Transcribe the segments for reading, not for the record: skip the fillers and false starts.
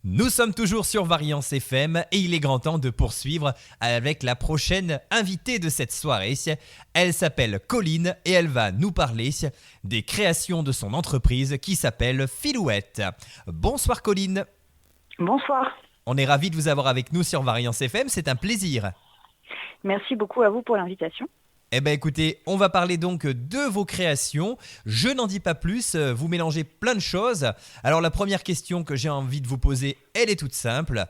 Nous sommes toujours sur Variance FM et il est grand temps de poursuivre avec la prochaine invitée de cette soirée. Elle s'appelle Colline et elle va nous parler des créations de son entreprise qui s'appelle Filouette. Bonsoir Colline. Bonsoir. On est ravis de vous avoir avec nous sur Variance FM, c'est un plaisir. Merci beaucoup à vous pour l'invitation. Eh bien écoutez, on va parler donc de vos créations. Je n'en dis pas plus, vous mélangez plein de choses. Alors la première question que j'ai envie de vous poser, elle est toute simple.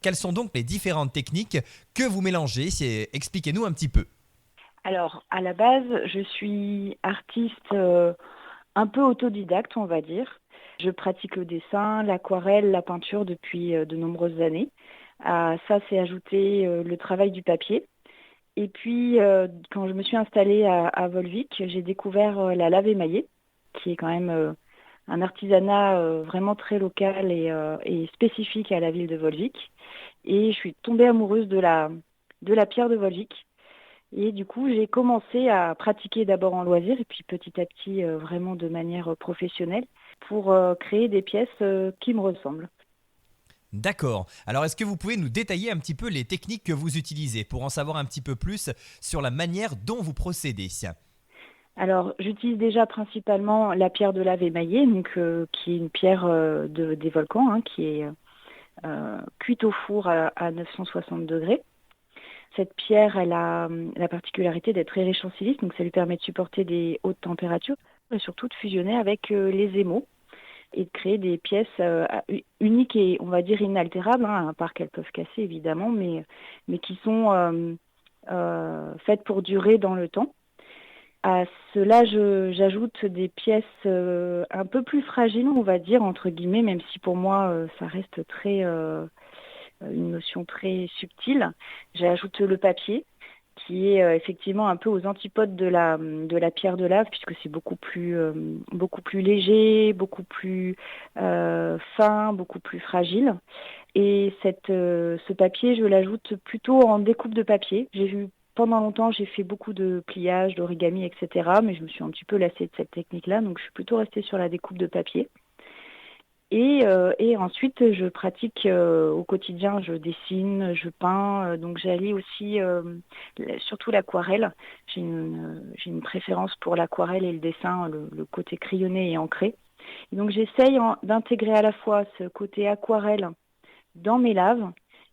Quelles sont donc les différentes techniques que vous mélangez? Expliquez-nous un petit peu. Alors, à la base, je suis artiste un peu autodidacte, on va dire. Je pratique le dessin, l'aquarelle, la peinture depuis de nombreuses années. À ça, c'est ajouté le travail du papier. Et puis, quand je me suis installée à Volvic, j'ai découvert la lave émaillée, qui est quand même un artisanat vraiment très local et spécifique à la ville de Volvic. Et je suis tombée amoureuse de la pierre de Volvic. Et du coup, j'ai commencé à pratiquer d'abord en loisir et puis petit à petit vraiment de manière professionnelle pour créer des pièces qui me ressemblent. D'accord. Alors est-ce que vous pouvez nous détailler un petit peu les techniques que vous utilisez pour en savoir un petit peu plus sur la manière dont vous procédez? Alors, j'utilise déjà principalement la pierre de lave émaillée, donc, qui est une pierre des volcans, hein, qui est cuite au four à 960 degrés. Cette pierre, elle a la particularité d'être très riche en silice, donc ça lui permet de supporter des hautes températures et surtout de fusionner avec les émaux et de créer des pièces uniques et, on va dire, inaltérables, hein, à part qu'elles peuvent casser évidemment, mais qui sont faites pour durer dans le temps. À cela, j'ajoute des pièces un peu plus fragiles, on va dire, entre guillemets, même si pour moi, ça reste très une notion très subtile. J'ajoute le papier, qui est effectivement un peu aux antipodes de la pierre de lave, puisque c'est beaucoup plus léger, beaucoup plus fin, beaucoup plus fragile. Et ce papier, je l'ajoute plutôt en découpe de papier. Pendant longtemps, j'ai fait beaucoup de pliage, d'origami, etc. Mais je me suis un petit peu lassée de cette technique-là, donc je suis plutôt restée sur la découpe de papier. Et ensuite, je pratique au quotidien, je dessine, je peins. Donc j'allie aussi surtout l'aquarelle. J'ai une préférence pour l'aquarelle et le dessin, le côté crayonné et ancré. Et donc j'essaye d'intégrer à la fois ce côté aquarelle dans mes laves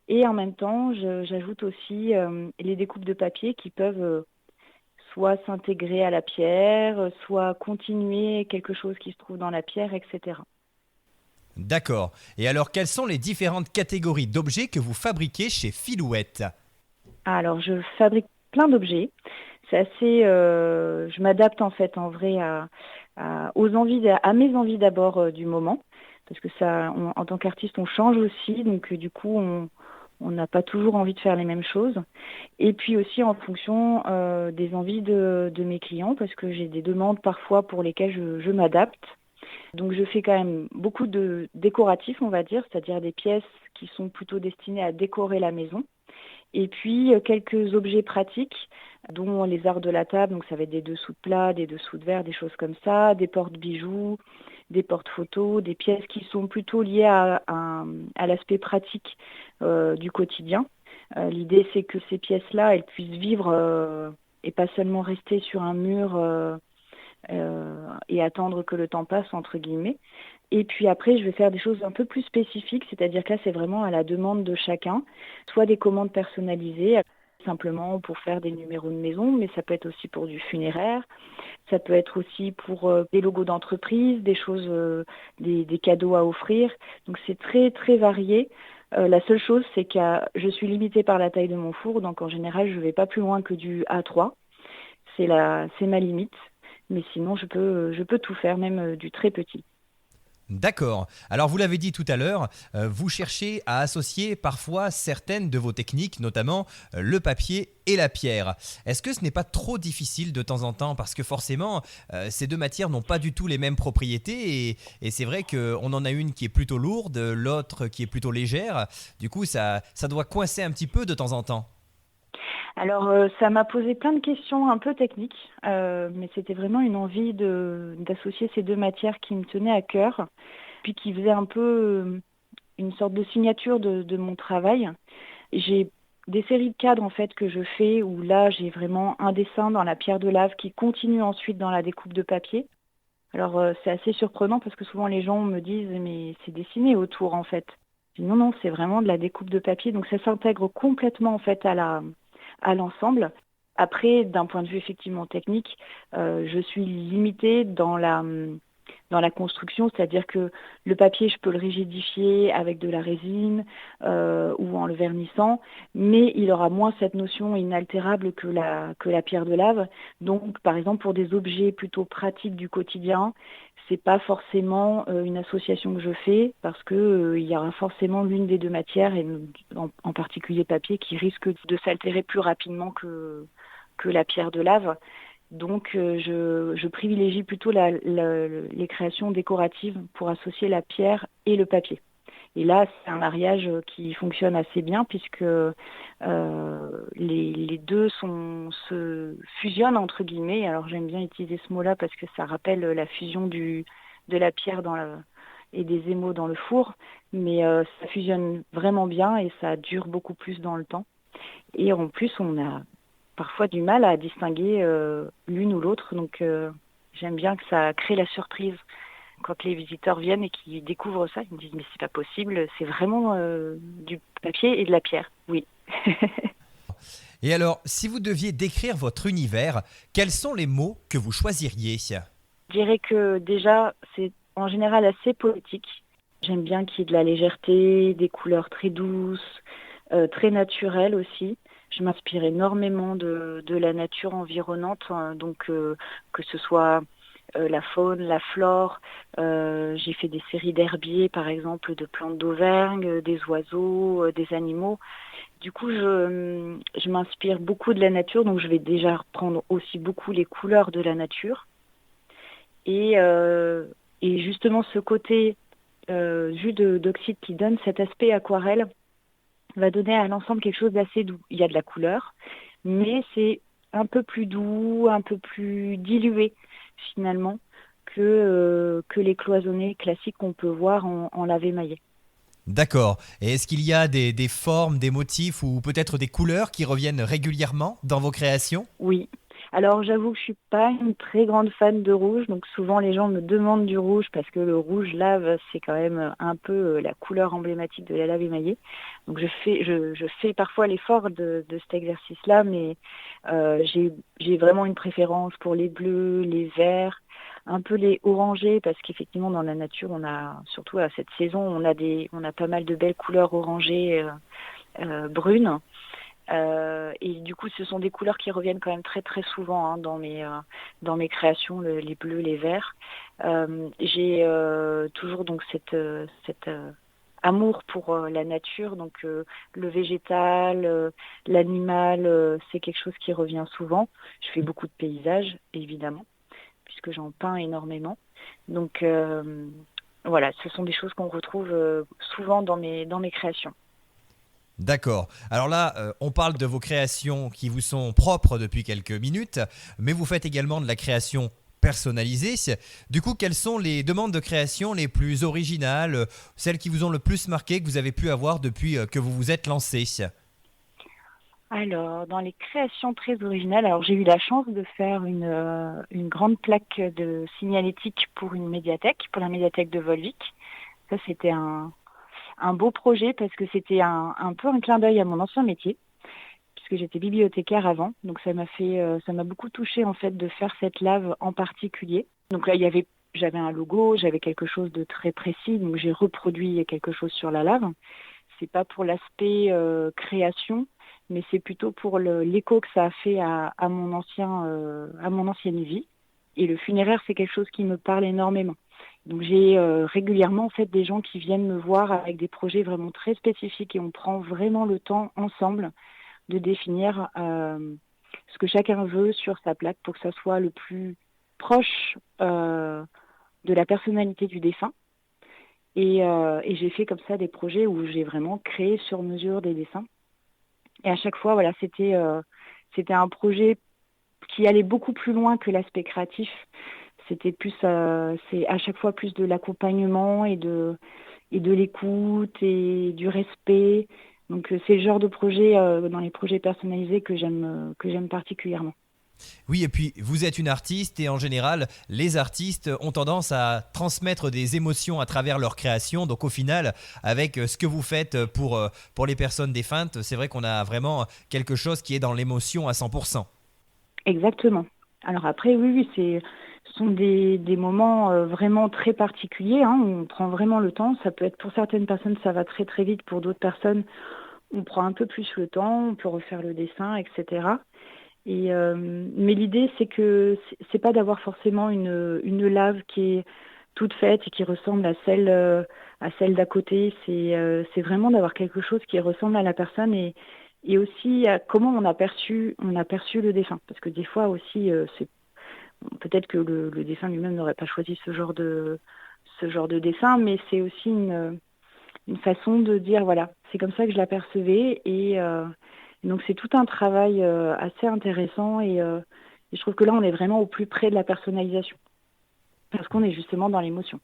et en même temps, j'ajoute aussi les découpes de papier qui peuvent soit s'intégrer à la pierre, soit continuer quelque chose qui se trouve dans la pierre, etc. D'accord. Et alors quelles sont les différentes catégories d'objets que vous fabriquez chez Filouette? Alors, je fabrique plein d'objets. C'est assez, je m'adapte en fait en vrai à mes envies d'abord du moment, parce que ça, en tant qu'artiste, on change aussi, donc du coup, on n'a pas toujours envie de faire les mêmes choses. Et puis aussi en fonction des envies de mes clients, parce que j'ai des demandes parfois pour lesquelles je m'adapte. Donc je fais quand même beaucoup de décoratifs, on va dire, c'est-à-dire des pièces qui sont plutôt destinées à décorer la maison. Et puis quelques objets pratiques, dont les arts de la table, donc ça va être des dessous de plat, des dessous de verre, des choses comme ça, des porte-bijoux, des porte-photos, des pièces qui sont plutôt liées à l'aspect pratique du quotidien. L'idée, c'est que ces pièces-là, elles puissent vivre et pas seulement rester sur un mur et attendre que le temps passe, entre guillemets. Et puis après, je vais faire des choses un peu plus spécifiques, c'est-à-dire que là, c'est vraiment à la demande de chacun, soit des commandes personnalisées, simplement pour faire des numéros de maison, mais ça peut être aussi pour du funéraire, ça peut être aussi pour des logos d'entreprise, des choses, des cadeaux à offrir. Donc c'est très très varié. La seule chose, c'est que je suis limitée par la taille de mon four, donc en général, je ne vais pas plus loin que du A3. C'est ma limite. Mais sinon, je peux tout faire, même du très petit. D'accord. Alors vous l'avez dit tout à l'heure, vous cherchez à associer parfois certaines de vos techniques, notamment le papier et la pierre. Est-ce que ce n'est pas trop difficile de temps en temps? Parce que forcément, ces deux matières n'ont pas du tout les mêmes propriétés et c'est vrai qu'on en a une qui est plutôt lourde, l'autre qui est plutôt légère. Du coup, ça doit coincer un petit peu de temps en temps. Alors, ça m'a posé plein de questions un peu techniques, mais c'était vraiment une envie d'associer ces deux matières qui me tenaient à cœur, puis qui faisaient un peu une sorte de signature de mon travail. J'ai des séries de cadres en fait que je fais où là j'ai vraiment un dessin dans la pierre de lave qui continue ensuite dans la découpe de papier. Alors c'est assez surprenant parce que souvent les gens me disent mais c'est dessiné autour en fait. Je dis, non non, c'est vraiment de la découpe de papier, donc ça s'intègre complètement en fait à l'ensemble. Après, d'un point de vue effectivement technique, je suis limitée dans la construction, c'est-à-dire que le papier, je peux le rigidifier avec de la résine ou en le vernissant, mais il aura moins cette notion inaltérable que la pierre de lave. Donc, par exemple, pour des objets plutôt pratiques du quotidien, c'est pas forcément une association que je fais parce que il y aura forcément l'une des deux matières, et en particulier papier, qui risque de s'altérer plus rapidement que la pierre de lave. Donc, je privilégie plutôt les créations décoratives pour associer la pierre et le papier. Et là, c'est un mariage qui fonctionne assez bien puisque les deux se fusionnent, entre guillemets. Alors, j'aime bien utiliser ce mot-là parce que ça rappelle la fusion de la pierre et des émaux dans le four. Mais ça fusionne vraiment bien et ça dure beaucoup plus dans le temps. Et en plus, on a parfois du mal à distinguer l'une ou l'autre. Donc, j'aime bien que ça crée la surprise quand les visiteurs viennent et qu'ils découvrent ça. Ils me disent, mais c'est pas possible, c'est vraiment du papier et de la pierre. Oui. Et alors, si vous deviez décrire votre univers, quels sont les mots que vous choisiriez? Je dirais que déjà, c'est en général assez poétique. J'aime bien qu'il y ait de la légèreté, des couleurs très douces, très naturelles aussi. Je m'inspire énormément de la nature environnante, hein, donc que ce soit la faune, la flore. J'ai fait des séries d'herbiers, par exemple, de plantes d'Auvergne, des oiseaux, des animaux. Du coup, je m'inspire beaucoup de la nature, donc je vais déjà reprendre aussi beaucoup les couleurs de la nature. Et, euh, et justement, ce côté jus d'oxyde qui donne cet aspect aquarelle va donner à l'ensemble quelque chose d'assez doux. Il y a de la couleur, mais c'est un peu plus doux, un peu plus dilué finalement que les cloisonnés classiques qu'on peut voir en lave émaillé. D'accord. Et est-ce qu'il y a des formes, des motifs ou peut-être des couleurs qui reviennent régulièrement dans vos créations? Oui. Alors j'avoue que je suis pas une très grande fan de rouge, donc souvent les gens me demandent du rouge parce que le rouge lave, c'est quand même un peu la couleur emblématique de la lave émaillée. Donc je fais parfois l'effort de cet exercice-là, mais j'ai vraiment une préférence pour les bleus, les verts, un peu les orangés parce qu'effectivement dans la nature on a surtout à cette saison on a pas mal de belles couleurs orangées, brunes. Et du coup, ce sont des couleurs qui reviennent quand même très très souvent hein, dans mes créations, les bleus, les verts. J'ai toujours donc cette amour pour la nature, donc le végétal, l'animal, c'est quelque chose qui revient souvent. Je fais beaucoup de paysages, évidemment, puisque j'en peins énormément. Donc voilà, ce sont des choses qu'on retrouve souvent dans mes créations. D'accord. Alors là, on parle de vos créations qui vous sont propres depuis quelques minutes, mais vous faites également de la création personnalisée. Du coup, quelles sont les demandes de création les plus originales, celles qui vous ont le plus marqué, que vous avez pu avoir depuis que vous vous êtes lancé? Alors, dans les créations très originales, alors j'ai eu la chance de faire une grande plaque de signalétique pour une médiathèque, pour la médiathèque de Volvic. Ça, c'était un beau projet parce que c'était un peu un clin d'œil à mon ancien métier, puisque j'étais bibliothécaire avant. Donc ça m'a beaucoup touchée en fait de faire cette lave en particulier. Donc là, j'avais un logo, j'avais quelque chose de très précis, donc j'ai reproduit quelque chose sur la lave. C'est pas pour l'aspect création, mais c'est plutôt pour l'écho que ça a fait à mon ancienne vie. Et le funéraire, c'est quelque chose qui me parle énormément. Donc j'ai régulièrement en fait des gens qui viennent me voir avec des projets vraiment très spécifiques et on prend vraiment le temps ensemble de définir ce que chacun veut sur sa plaque pour que ça soit le plus proche de la personnalité du défunt. Et j'ai fait comme ça des projets où j'ai vraiment créé sur mesure des dessins. Et à chaque fois, voilà, c'était un projet qui allait beaucoup plus loin que l'aspect créatif. C'était plus, c'est à chaque fois plus de l'accompagnement et de l'écoute et du respect. Donc c'est le genre de projet dans les projets personnalisés que j'aime particulièrement. Oui, et puis vous êtes une artiste et en général, les artistes ont tendance à transmettre des émotions à travers leur création. Donc au final, avec ce que vous faites pour les personnes défuntes, c'est vrai qu'on a vraiment quelque chose qui est dans l'émotion à 100%. Exactement. Alors après, oui, oui, ce sont des moments vraiment très particuliers, hein, où on prend vraiment le temps. Ça peut être pour certaines personnes, ça va très très vite. Pour d'autres personnes, on prend un peu plus le temps, on peut refaire le dessin, etc. Mais l'idée, c'est que c'est pas d'avoir forcément une lave qui est toute faite et qui ressemble à celle d'à côté. C'est vraiment d'avoir quelque chose qui ressemble à la personne et aussi à comment on a perçu le dessin. Parce que des fois aussi, c'est peut-être que le dessin lui-même n'aurait pas choisi ce genre de dessin, mais c'est aussi une façon de dire voilà, c'est comme ça que je l'apercevais et donc c'est tout un travail assez intéressant et je trouve que là on est vraiment au plus près de la personnalisation parce qu'on est justement dans l'émotion.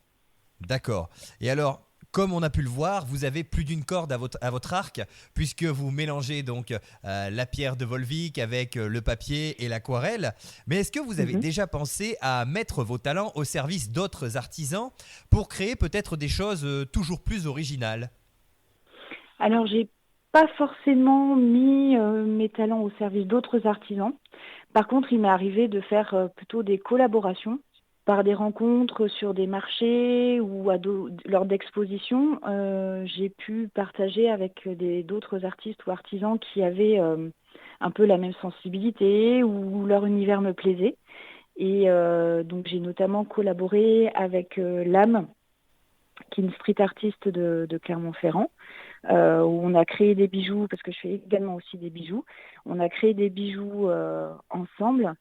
D'accord. Et alors, comme on a pu le voir, vous avez plus d'une corde à votre arc, puisque vous mélangez donc la pierre de Volvic avec le papier et l'aquarelle. Mais est-ce que vous avez Mhm. déjà pensé à mettre vos talents au service d'autres artisans pour créer peut-être des choses toujours plus originales? Alors j'ai pas forcément mis mes talents au service d'autres artisans. Par contre, il m'est arrivé de faire plutôt des collaborations par des rencontres sur des marchés ou lors d'expositions. J'ai pu partager avec d'autres artistes ou artisans qui avaient un peu la même sensibilité ou leur univers me plaisait. Et donc j'ai notamment collaboré avec Lame, qui est une street artiste de Clermont-Ferrand, où on a créé des bijoux, parce que je fais également aussi des bijoux. On a créé des bijoux ensemble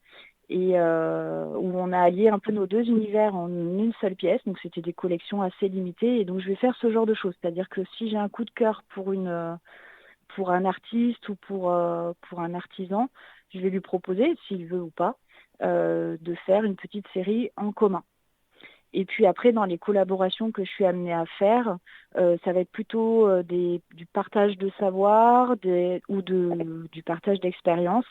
et où on a allié un peu nos deux univers en une seule pièce. Donc c'était des collections assez limitées et donc je vais faire ce genre de choses. C'est-à-dire que si j'ai un coup de cœur pour un artiste ou pour un artisan, je vais lui proposer, s'il veut ou pas, de faire une petite série en commun. Et puis après, dans les collaborations que je suis amenée à faire, ça va être plutôt du partage de savoir du partage d'expérience.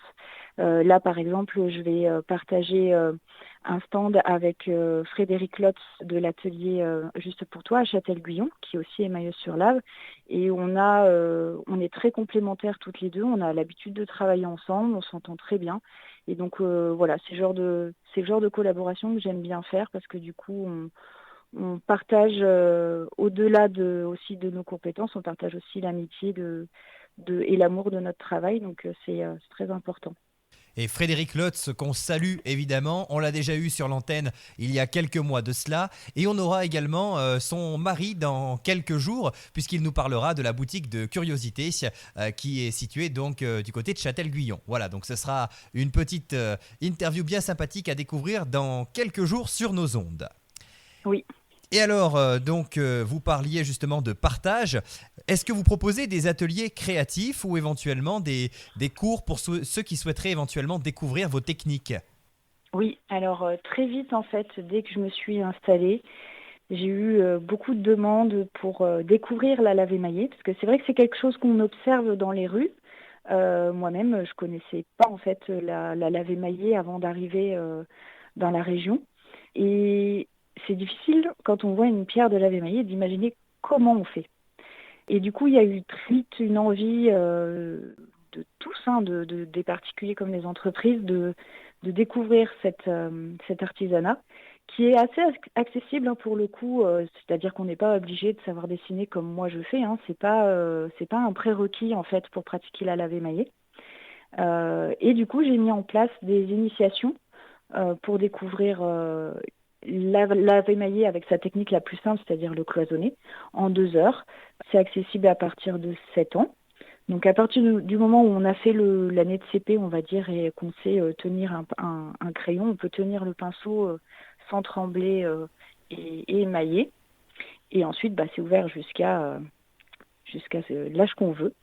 Là, par exemple, je vais partager un stand avec Frédéric Lotz de l'atelier Juste pour toi à Châtel-Guyon, qui est aussi émailleuse sur Lave. Et on est très complémentaires toutes les deux. On a l'habitude de travailler ensemble, on s'entend très bien. Et donc voilà, c'est le genre de collaboration que j'aime bien faire parce que du coup, on partage au-delà aussi de nos compétences, on partage aussi l'amitié et l'amour de notre travail. Donc c'est très important. Et Frédéric Lotz, qu'on salue évidemment, on l'a déjà eu sur l'antenne il y a quelques mois de cela. Et on aura également son mari dans quelques jours, puisqu'il nous parlera de la boutique de curiosités qui est située donc du côté de Châtel-Guyon. Voilà, donc ce sera une petite interview bien sympathique à découvrir dans quelques jours sur nos ondes. Oui. Et alors, vous parliez justement de partage. Est-ce que vous proposez des ateliers créatifs ou éventuellement des cours pour ceux qui souhaiteraient éventuellement découvrir vos techniques? Oui, alors très vite en fait, dès que je me suis installée, j'ai eu beaucoup de demandes pour découvrir la lave émaillée, parce que c'est vrai que c'est quelque chose qu'on observe dans les rues. Moi-même, je connaissais pas en fait la lave émaillée avant d'arriver dans la région. Et c'est difficile quand on voit une pierre de lave émaillée d'imaginer comment on fait. Et du coup, il y a eu très vite une envie de tous, hein, des particuliers comme des entreprises, de découvrir cet artisanat qui est assez accessible hein, pour le coup. C'est-à-dire qu'on n'est pas obligé de savoir dessiner comme moi je fais. Hein, c'est pas un prérequis en fait pour pratiquer la lave émaillée. Et du coup, j'ai mis en place des initiations pour découvrir lave émaillée avec sa technique la plus simple, c'est-à-dire le cloisonné, en 2 heures. C'est accessible à partir de 7 ans. Donc à partir du moment où on a fait l'année de CP, on va dire, et qu'on sait tenir un crayon, on peut tenir le pinceau sans trembler et émailler. Et ensuite, bah, c'est ouvert jusqu'à l'âge qu'on veut.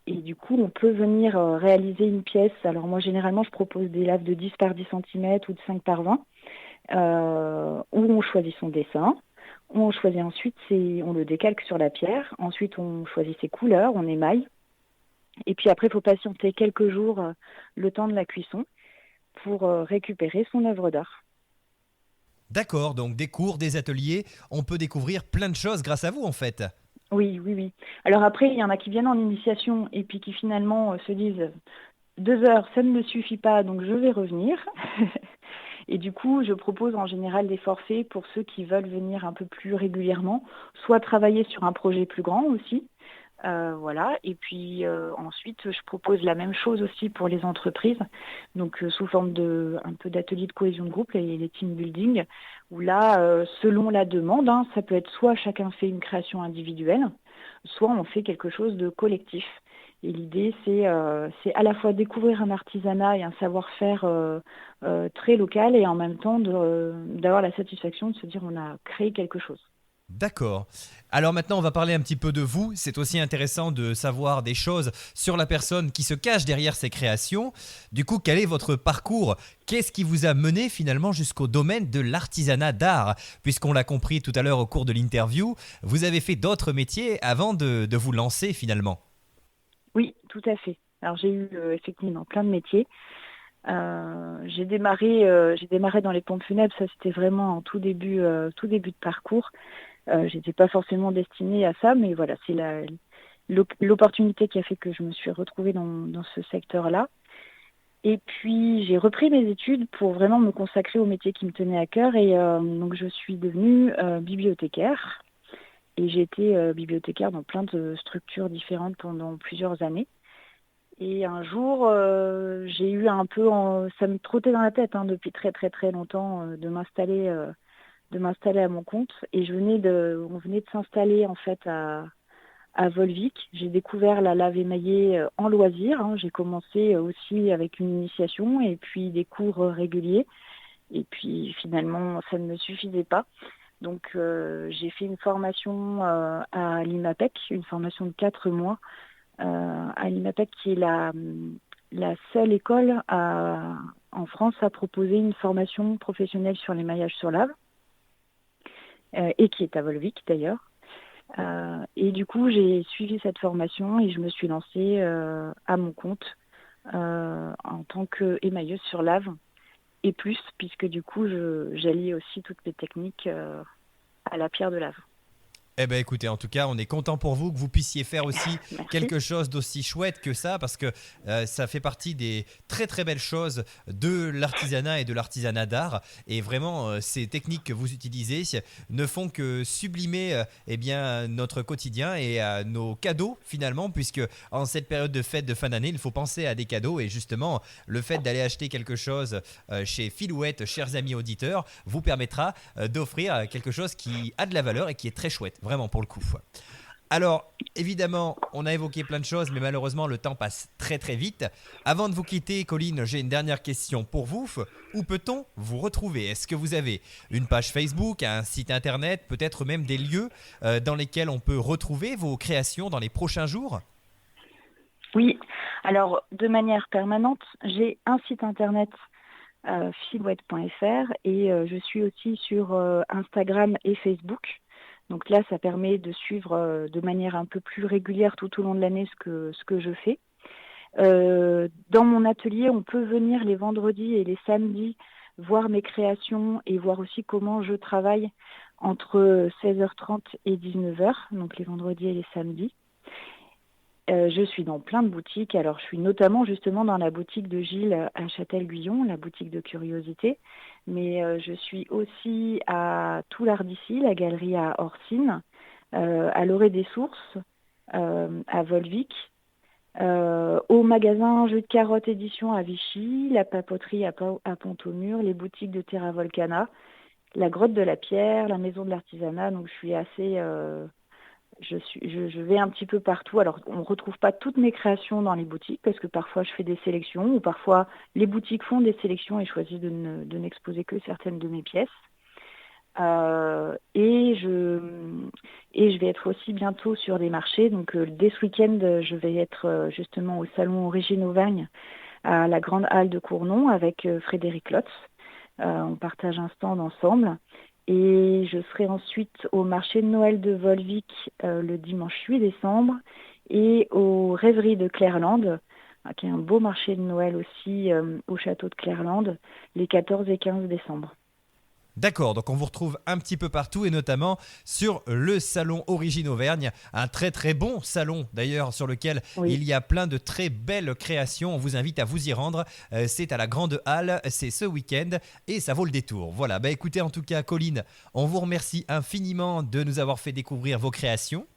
Et du coup, on peut venir réaliser une pièce. Alors moi, généralement, je propose des laves de 10 par 10 cm ou de 5 par 20, où on choisit son dessin, On choisit ensuite, on le décalque sur la pierre. Ensuite, on choisit ses couleurs, on émaille. Et puis après, il faut patienter quelques jours, le temps de la cuisson, pour récupérer son œuvre d'art. D'accord, donc des cours, des ateliers, on peut découvrir plein de choses grâce à vous en fait. Oui, oui, oui. Alors après, il y en a qui viennent en initiation et puis qui finalement se disent 2 heures, ça ne me suffit pas, donc je vais revenir. Et du coup, je propose en général des forfaits pour ceux qui veulent venir un peu plus régulièrement, soit travailler sur un projet plus grand aussi. Voilà. Et puis ensuite, je propose la même chose aussi pour les entreprises, donc sous forme de un peu d'atelier de cohésion de groupe, les team building, où là, selon la demande, hein, ça peut être soit chacun fait une création individuelle, soit on fait quelque chose de collectif. Et l'idée, c'est à la fois découvrir un artisanat et un savoir-faire très local, et en même temps d'avoir la satisfaction de se dire on a créé quelque chose. D'accord. Alors maintenant, on va parler un petit peu de vous. C'est aussi intéressant de savoir des choses sur la personne qui se cache derrière ces créations. Du coup, quel est votre parcours? Qu'est-ce qui vous a mené finalement jusqu'au domaine de l'artisanat d'art? Puisqu'on l'a compris tout à l'heure au cours de l'interview, vous avez fait d'autres métiers avant de vous lancer finalement. Oui, tout à fait. Alors j'ai eu effectivement plein de métiers. J'ai démarré dans les pompes funèbres. Ça, c'était vraiment en tout début de parcours. J'étais pas forcément destinée à ça, mais voilà, c'est l'opportunité qui a fait que je me suis retrouvée dans ce secteur-là. Et puis j'ai repris mes études pour vraiment me consacrer au métier qui me tenait à cœur. Et donc je suis devenue bibliothécaire. Et j'ai été bibliothécaire dans plein de structures différentes pendant plusieurs années. Et un jour, j'ai eu ça me trottait dans la tête, hein, depuis très très très longtemps, de m'installer à mon compte. Et on venait de s'installer en fait à Volvic. J'ai découvert la lave émaillée en loisir, hein. J'ai commencé aussi avec une initiation et puis des cours réguliers. Et puis finalement, ça ne me suffisait pas. Donc j'ai fait une formation à l'IMAPEC, une formation de 4 mois à l'IMAPEC, qui est la seule école en France à proposer une formation professionnelle sur l'émaillage sur lave, et qui est à Volvic d'ailleurs. Et du coup, j'ai suivi cette formation et je me suis lancée à mon compte en tant qu'émailleuse sur lave et plus, puisque du coup, j'allie aussi toutes mes techniques à la pierre de lave. Eh ben écoutez, en tout cas, on est content pour vous que vous puissiez faire aussi Merci. quelque chose d'aussi chouette que ça, parce que ça fait partie des très très belles choses de l'artisanat et de l'artisanat d'art. Et vraiment, ces techniques que vous utilisez ne font que sublimer eh bien, notre quotidien et nos cadeaux finalement, puisque en cette période de fête de fin d'année, il faut penser à des cadeaux. Et justement, le fait d'aller acheter quelque chose chez Philouette, chers amis auditeurs, vous permettra d'offrir quelque chose qui a de la valeur et qui est très chouette, vraiment pour le coup. Alors, évidemment, on a évoqué plein de choses, mais malheureusement, le temps passe très très vite. Avant de vous quitter, Colline, j'ai une dernière question pour vous. Où peut-on vous retrouver? Est-ce que vous avez une page Facebook, un site internet, peut-être même des lieux dans lesquels on peut retrouver vos créations dans les prochains jours? Oui, alors de manière permanente, j'ai un site internet filouette.fr et je suis aussi sur Instagram et Facebook. Donc là, ça permet de suivre de manière un peu plus régulière tout au long de l'année ce que je fais. Dans mon atelier, on peut venir les vendredis et les samedis voir mes créations et voir aussi comment je travaille entre 16h30 et 19h, donc les vendredis et les samedis. Je suis dans plein de boutiques. Alors, je suis notamment justement dans la boutique de Gilles à Châtel-Guyon, la boutique de curiosité. Mais je suis aussi à Toulard d'ici, la galerie à Orsine, à l'Orée des Sources, à Volvic, au magasin Jus de Carotte Édition à Vichy, la papeterie à Pont-au-Mur, les boutiques de Terra Volcana, la grotte de la Pierre, la maison de l'artisanat. Donc, je suis assez... je vais un petit peu partout. Alors, on ne retrouve pas toutes mes créations dans les boutiques parce que parfois je fais des sélections ou parfois les boutiques font des sélections et choisissent de n'exposer que certaines de mes pièces. Et je vais être aussi bientôt sur des marchés. Donc, dès ce week-end, je vais être justement au salon Origine Auvergne à la Grande Halle de Cournon avec Frédéric Lotz. On partage un stand ensemble. Et je serai ensuite au marché de Noël de Volvic le dimanche 8 décembre et aux Rêveries de Clairlande, qui est un beau marché de Noël aussi au château de Clairlande, les 14 et 15 décembre. D'accord, donc on vous retrouve un petit peu partout et notamment sur le salon Origine Auvergne, un très très bon salon d'ailleurs sur lequel Oui. il y a plein de très belles créations. On vous invite à vous y rendre. C'est à la Grande Halle, c'est ce week-end et ça vaut le détour. Voilà, bah écoutez en tout cas Colline, on vous remercie infiniment de nous avoir fait découvrir vos créations.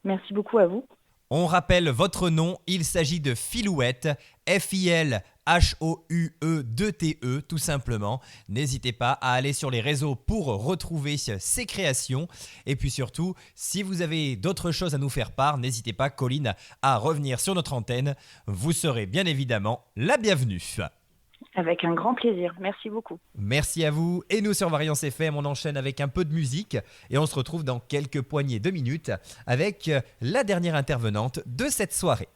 Merci beaucoup à vous. On rappelle votre nom, il s'agit de Filouette, Filhouette, tout simplement. N'hésitez pas à aller sur les réseaux pour retrouver ces créations. Et puis surtout, si vous avez d'autres choses à nous faire part, n'hésitez pas, Colline, à revenir sur notre antenne. Vous serez bien évidemment la bienvenue. Avec un grand plaisir. Merci beaucoup. Merci à vous. Et nous sur Variance FM, on enchaîne avec un peu de musique et on se retrouve dans quelques poignées de minutes avec la dernière intervenante de cette soirée.